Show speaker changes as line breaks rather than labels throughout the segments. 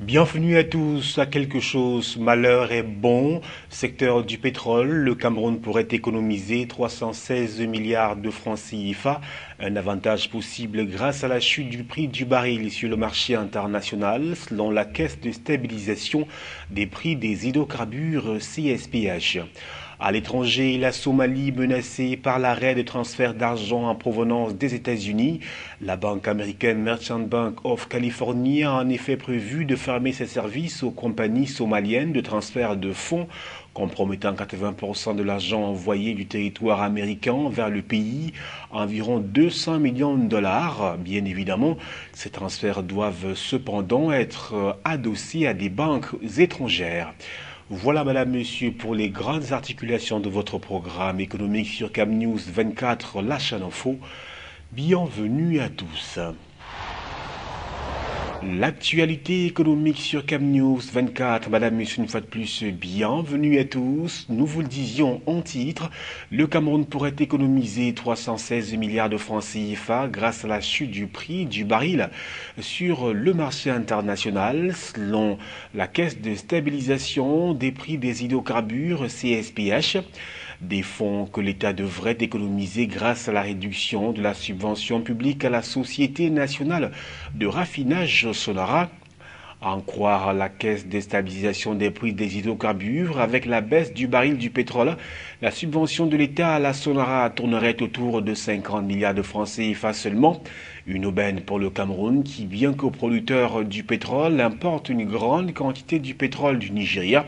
Bienvenue à tous à quelque chose. Malheur est bon. Secteur du pétrole, le Cameroun pourrait économiser 316 milliards de francs CFA. Un avantage possible grâce à la chute du prix du baril sur le marché international, selon la Caisse de stabilisation des prix des hydrocarbures CSPH. À l'étranger, la Somalie menacée par l'arrêt de transfert d'argent en provenance des États-Unis. La banque américaine Merchant Bank of California a en effet prévu de fermer ses services aux compagnies somaliennes de transfert de fonds, compromettant 80% de l'argent envoyé du territoire américain vers le pays, environ 200 millions de dollars. Bien évidemment, ces transferts doivent cependant être adossés à des banques étrangères. Voilà, madame, monsieur, pour les grandes articulations de votre programme économique sur Cam News 24, la chaîne info. Bienvenue à tous. L'actualité économique sur Cam News 24, madame, monsieur, une fois de plus, bienvenue à tous. Nous vous le disions en titre, le Cameroun pourrait économiser 316 milliards de francs CFA grâce à la chute du prix du baril sur le marché international, selon la Caisse de stabilisation des prix des hydrocarbures CSPH. Des fonds que l'État devrait économiser grâce à la réduction de la subvention publique à la Société nationale de raffinage Sonara. À en croire la Caisse de stabilisation des prix des hydrocarbures, avec la baisse du baril du pétrole, la subvention de l'État à la Sonara tournerait autour de 50 milliards de francs CFA seulement. Une aubaine pour le Cameroun qui, bien qu'au producteur du pétrole, importe une grande quantité du pétrole du Nigeria.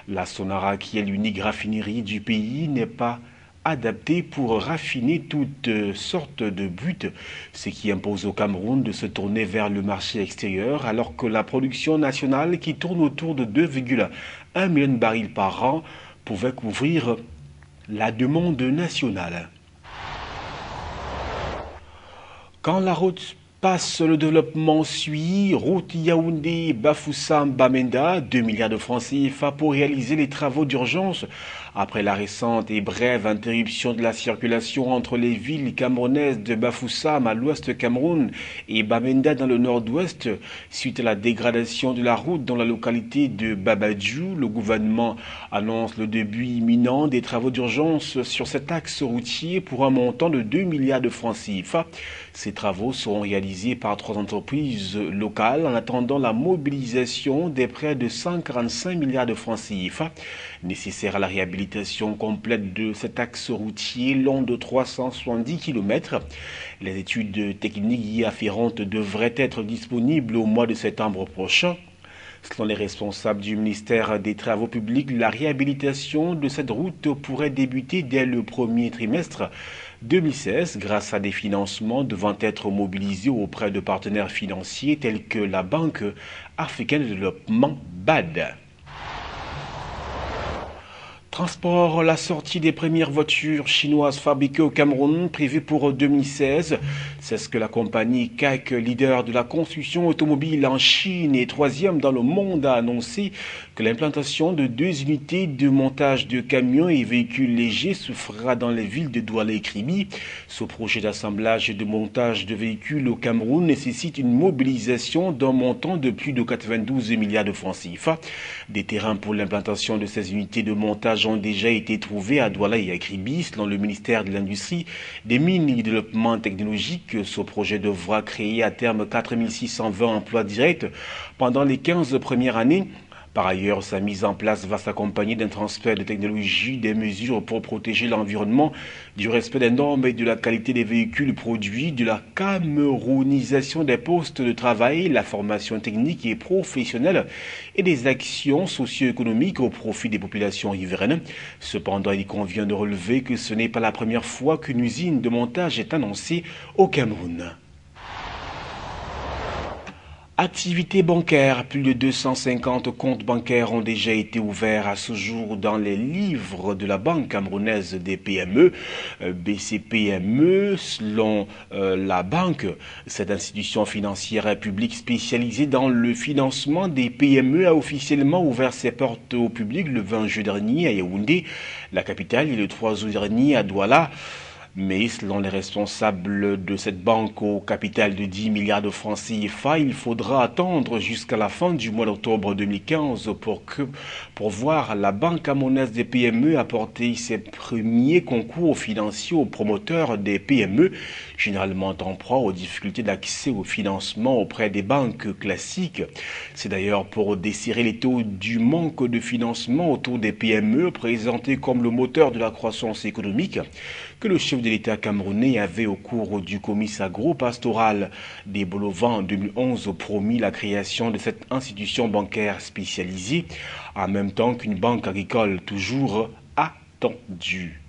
La Sonara, qui est l'unique raffinerie du pays, n'est pas adaptée pour raffiner toutes sortes de buts, ce qui impose au Cameroun de se tourner vers le marché extérieur, alors que la production nationale, qui tourne autour de 2,1 millions de barils par an, pouvait couvrir la demande nationale. Quand la route passe, le développement suit. Route Yaoundé-Bafoussam-Bamenda, 2 milliards de francs CFA pour réaliser les travaux d'urgence. Après la récente et brève interruption de la circulation entre les villes camerounaises de Bafoussam à l'ouest Cameroun et Bamenda dans le nord-ouest, suite à la dégradation de la route dans la localité de Babadjou, le gouvernement annonce le début imminent des travaux d'urgence sur cet axe routier pour un montant de 2 milliards de francs CFA. Ces travaux seront réalisés par 3 entreprises locales en attendant la mobilisation des près de 145 milliards de francs CFA nécessaires à la réhabilitation complète de cet axe routier long de 370 km. Les études techniques y afférentes devraient être disponibles au mois de septembre prochain. Selon les responsables du ministère des Travaux publics, la réhabilitation de cette route pourrait débuter dès le premier trimestre 2016 grâce à des financements devant être mobilisés auprès de partenaires financiers tels que la Banque africaine de développement BAD. Transport, la sortie des premières voitures chinoises fabriquées au Cameroun, prévue pour 2016. C'est ce que la compagnie CAC, leader de la construction automobile en Chine et troisième dans le monde, a annoncé que l'implantation de 2 unités de montage de camions et véhicules légers se fera dans les villes de Douala et Kribi. Ce projet d'assemblage et de montage de véhicules au Cameroun nécessite une mobilisation d'un montant de plus de 92 milliards de francs CFA. Des terrains pour l'implantation de ces unités de montage ont déjà été trouvés à Douala et à Kribi, selon le ministère de l'Industrie, des Mines et du Développement technologique. Ce projet devra créer à terme 4620 emplois directs pendant les 15 premières années. Par ailleurs, sa mise en place va s'accompagner d'un transfert de technologie, des mesures pour protéger l'environnement, du respect des normes et de la qualité des véhicules produits, de la camerounisation des postes de travail, la formation technique et professionnelle et des actions socio-économiques au profit des populations riveraines. Cependant, il convient de relever que ce n'est pas la première fois qu'une usine de montage est annoncée au Cameroun. Activité bancaire, plus de 250 comptes bancaires ont déjà été ouverts à ce jour dans les livres de la Banque camerounaise des PME, BCPME. Selon la banque, cette institution financière publique spécialisée dans le financement des PME a officiellement ouvert ses portes au public le 20 juin dernier à Yaoundé, la capitale, et le 3 août dernier à Douala. Mais selon les responsables de cette banque au capital de 10 milliards de francs CFA, il faudra attendre jusqu'à la fin du mois d'octobre 2015 pour voir la Banque camerounaise des PME apporter ses premiers concours financiers aux promoteurs des PME, généralement en proie aux difficultés d'accès au financement auprès des banques classiques. C'est d'ailleurs pour desserrer les taux du manque de financement autour des PME, présenté comme le moteur de la croissance économique, que le chef de l'État camerounais avait au cours du comice agro-pastoral des Bolovans en 2011 promis la création de cette institution bancaire spécialisée, en même temps qu'une banque agricole toujours attendue.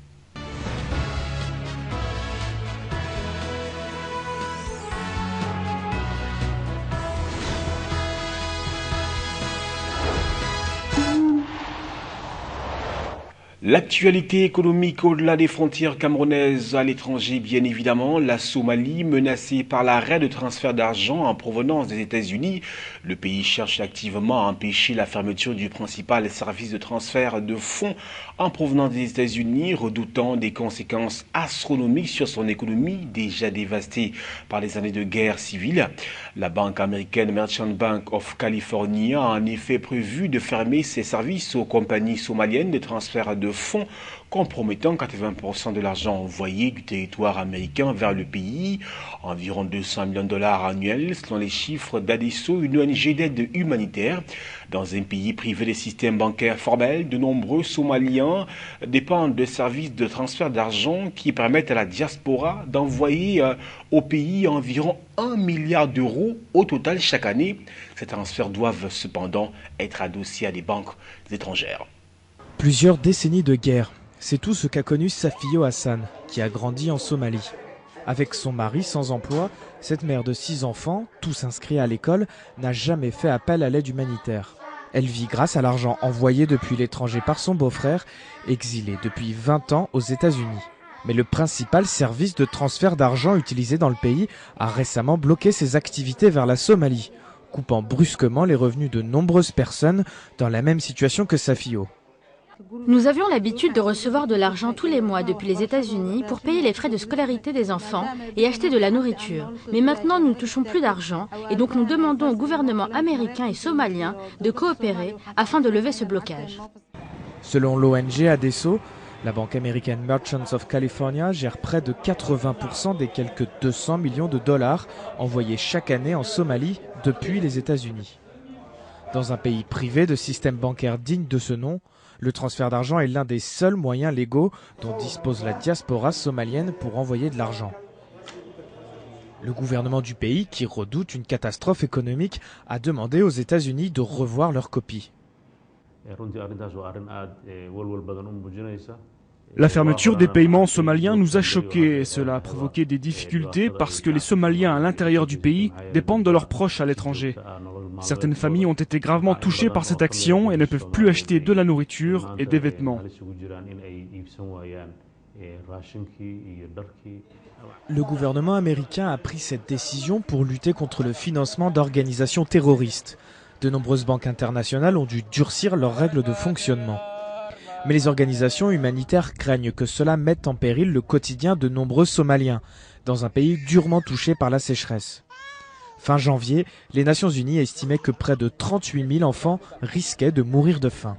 L'actualité économique au-delà des frontières camerounaises, à l'étranger bien évidemment, la Somalie menacée par l'arrêt de transfert d'argent en provenance des États-Unis. Le pays cherche activement à empêcher la fermeture du principal service de transfert de fonds en provenance des États-Unis, redoutant des conséquences astronomiques sur son économie déjà dévastée par les années de guerre civile. La banque américaine Merchant Bank of California a en effet prévu de fermer ses services aux compagnies somaliennes de transfert de fonds, compromettant 80% de l'argent envoyé du territoire américain vers le pays, environ 200 millions de dollars annuels selon les chiffres d'Adesso, une ONG d'aide humanitaire. Dans un pays privé des systèmes bancaires formels, de nombreux Somaliens dépendent de services de transfert d'argent qui permettent à la diaspora d'envoyer au pays environ 1 milliard d'euros au total chaque année. Ces transferts doivent cependant être adossés à des banques étrangères.
Plusieurs décennies de guerre, c'est tout ce qu'a connu Safio Hassan, qui a grandi en Somalie. Avec son mari sans emploi, cette mère de 6 enfants, tous inscrits à l'école, n'a jamais fait appel à l'aide humanitaire. Elle vit grâce à l'argent envoyé depuis l'étranger par son beau-frère, exilé depuis 20 ans aux États-Unis. Mais le principal service de transfert d'argent utilisé dans le pays a récemment bloqué ses activités vers la Somalie, coupant brusquement les revenus de nombreuses personnes dans la même situation que Safio.
Nous avions l'habitude de recevoir de l'argent tous les mois depuis les États-Unis pour payer les frais de scolarité des enfants et acheter de la nourriture. Mais maintenant, nous ne touchons plus d'argent et donc nous demandons au gouvernement américain et somalien de coopérer afin de lever ce blocage.
Selon l'ONG Adesso, la banque américaine Merchants of California gère près de 80% des quelques 200 millions de dollars envoyés chaque année en Somalie depuis les États-Unis. Dans un pays privé de système bancaire digne de ce nom, le transfert d'argent est l'un des seuls moyens légaux dont dispose la diaspora somalienne pour envoyer de l'argent. Le gouvernement du pays, qui redoute une catastrophe économique, a demandé aux États-Unis de revoir leur copie.
La fermeture des paiements somaliens nous a choqués et cela a provoqué des difficultés parce que les Somaliens à l'intérieur du pays dépendent de leurs proches à l'étranger. Certaines familles ont été gravement touchées par cette action et ne peuvent plus acheter de la nourriture et des vêtements.
Le gouvernement américain a pris cette décision pour lutter contre le financement d'organisations terroristes. De nombreuses banques internationales ont dû durcir leurs règles de fonctionnement. Mais les organisations humanitaires craignent que cela mette en péril le quotidien de nombreux Somaliens, dans un pays durement touché par la sécheresse. Fin janvier, les Nations Unies estimaient que près de 38 000 enfants risquaient de mourir de faim.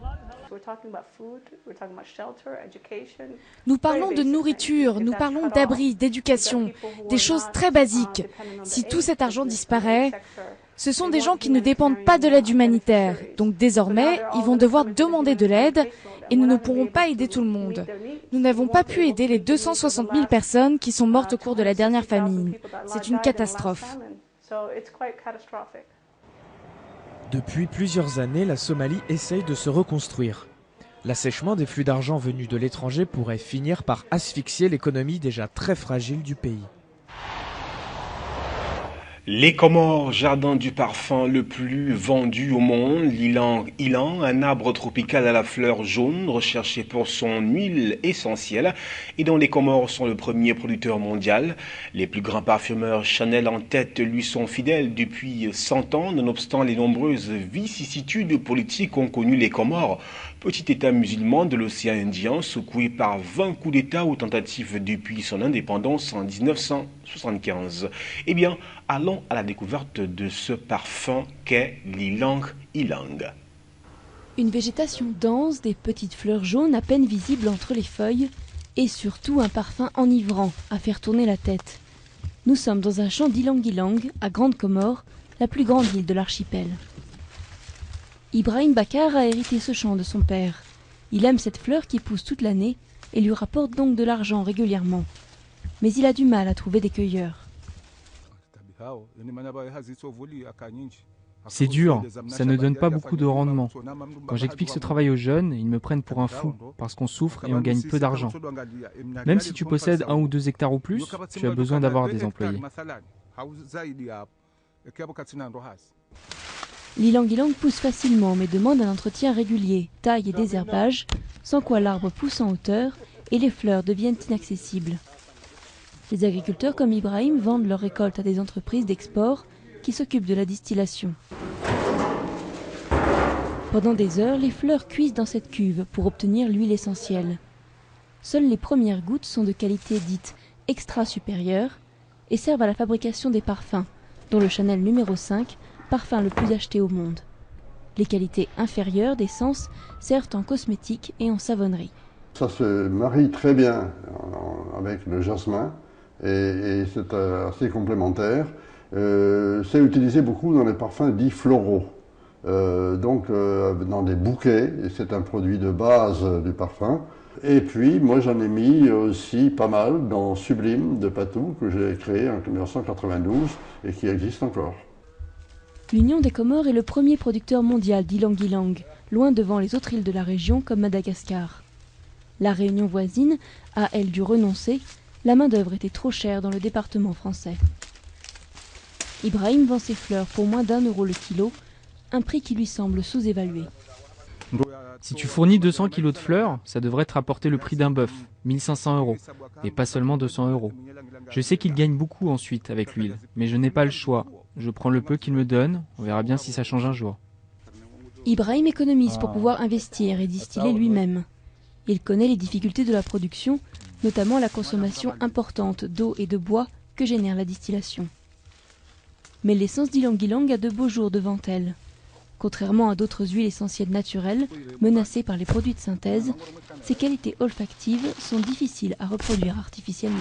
Nous parlons de nourriture, nous parlons d'abri, d'éducation, des choses très basiques. Si tout cet argent disparaît, ce sont des gens qui ne dépendent pas de l'aide humanitaire. Donc désormais, ils vont devoir demander de l'aide et nous ne pourrons pas aider tout le monde. Nous n'avons pas pu aider les 260 000 personnes qui sont mortes au cours de la dernière famine. C'est une catastrophe.
Depuis plusieurs années, la Somalie essaye de se reconstruire. L'assèchement des flux d'argent venus de l'étranger pourrait finir par asphyxier l'économie déjà très fragile du pays.
Les Comores, jardin du parfum le plus vendu au monde, l'ylang, un arbre tropical à la fleur jaune recherché pour son huile essentielle et dont les Comores sont le premier producteur mondial. Les plus grands parfumeurs Chanel en tête lui sont fidèles depuis 100 ans, nonobstant les nombreuses vicissitudes politiques qu'ont connues les Comores. Petit État musulman de l'océan Indien, secoué par 20 coups d'État ou tentatives depuis son indépendance en 1975. Eh bien, allons à la découverte de ce parfum qu'est l'ylang ylang.
Une végétation dense, des petites fleurs jaunes à peine visibles entre les feuilles, et surtout un parfum enivrant à faire tourner la tête. Nous sommes dans un champ d'ylang ylang, à Grande Comore, la plus grande île de l'archipel. Ibrahim Bakar a hérité ce champ de son père. Il aime cette fleur qui pousse toute l'année et lui rapporte donc de l'argent régulièrement. Mais il a du mal à trouver des cueilleurs.
C'est dur, ça ne donne pas beaucoup de rendement. Quand j'explique ce travail aux jeunes, ils me prennent pour un fou, parce qu'on souffre et on gagne peu d'argent. Même si tu possèdes 1 ou 2 hectares ou plus, tu as besoin d'avoir des employés.
L'ylang ylang pousse facilement mais demande un entretien régulier, taille et désherbage, sans quoi l'arbre pousse en hauteur et les fleurs deviennent inaccessibles. Les agriculteurs comme Ibrahim vendent leurs récoltes à des entreprises d'export qui s'occupent de la distillation. Pendant des heures, les fleurs cuisent dans cette cuve pour obtenir l'huile essentielle. Seules les premières gouttes sont de qualité dite extra supérieure et servent à la fabrication des parfums, dont le Chanel numéro 5, parfum le plus acheté au monde. Les qualités inférieures d'essence servent en cosmétique et en savonnerie.
Ça se marie très bien avec le jasmin et c'est assez complémentaire. C'est utilisé beaucoup dans les parfums dits floraux, dans des bouquets, et c'est un produit de base du parfum. Et puis moi j'en ai mis aussi pas mal dans Sublime de Patou que j'ai créé en 1992 et qui existe encore.
L'Union des Comores est le premier producteur mondial d'ylang ylang, loin devant les autres îles de la région comme Madagascar. La Réunion voisine a, elle, dû renoncer, la main-d'œuvre était trop chère dans le département français. Ibrahim vend ses fleurs pour moins d'1 euro le kilo, un prix qui lui semble sous-évalué.
Si tu fournis 200 kilos de fleurs, ça devrait te rapporter le prix d'un bœuf, 1500 €, et pas seulement 200 €. Je sais qu'il gagne beaucoup ensuite avec l'huile, mais je n'ai pas le choix. Je prends le peu qu'il me donne, on verra bien si ça change un jour.
Ibrahim économise pour pouvoir investir et distiller lui-même. Il connaît les difficultés de la production, notamment la consommation importante d'eau et de bois que génère la distillation. Mais l'essence d'ylang ylang a de beaux jours devant elle. Contrairement à d'autres huiles essentielles naturelles, menacées par les produits de synthèse, ses qualités olfactives sont difficiles à reproduire artificiellement.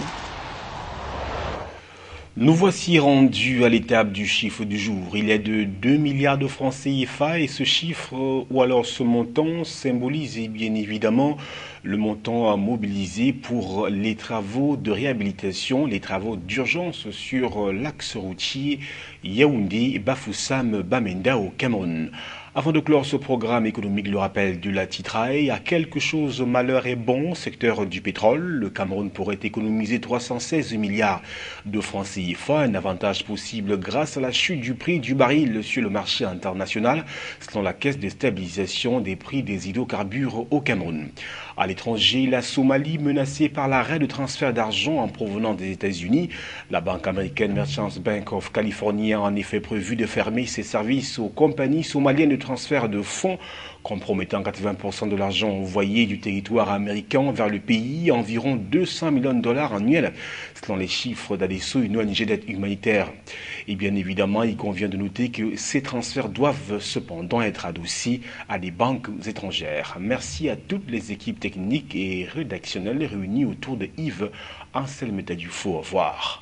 Nous voici rendus à l'étape du chiffre du jour. Il est de 2 milliards de francs CFA et ce chiffre, ou alors ce montant, symbolise bien évidemment le montant à mobiliser pour les travaux de réhabilitation, les travaux d'urgence sur l'axe routier Yaoundé-Bafoussam-Bamenda au Cameroun. Avant de clore ce programme économique, le rappel de la titraille, à quelque chose malheur est bon, secteur du pétrole, le Cameroun pourrait économiser 316 milliards de francs CFA, un avantage possible grâce à la chute du prix du baril sur le marché international, selon la Caisse de stabilisation des prix des hydrocarbures au Cameroun. À l'étranger, la Somalie menacée par l'arrêt de transfert d'argent en provenance des États-Unis. La banque américaine Merchants Bank of California a en effet prévu de fermer ses services aux compagnies somaliennes de transfert de fonds, compromettant 80% de l'argent envoyé du territoire américain vers le pays, environ 200 millions de dollars annuels, selon les chiffres d'ADESO, une ONG d'aide humanitaire. Et bien évidemment, il convient de noter que ces transferts doivent cependant être adoucis à des banques étrangères. Merci à toutes les équipes techniques et rédactionnelles réunies autour de Yves Anselme Tadufo. Au revoir.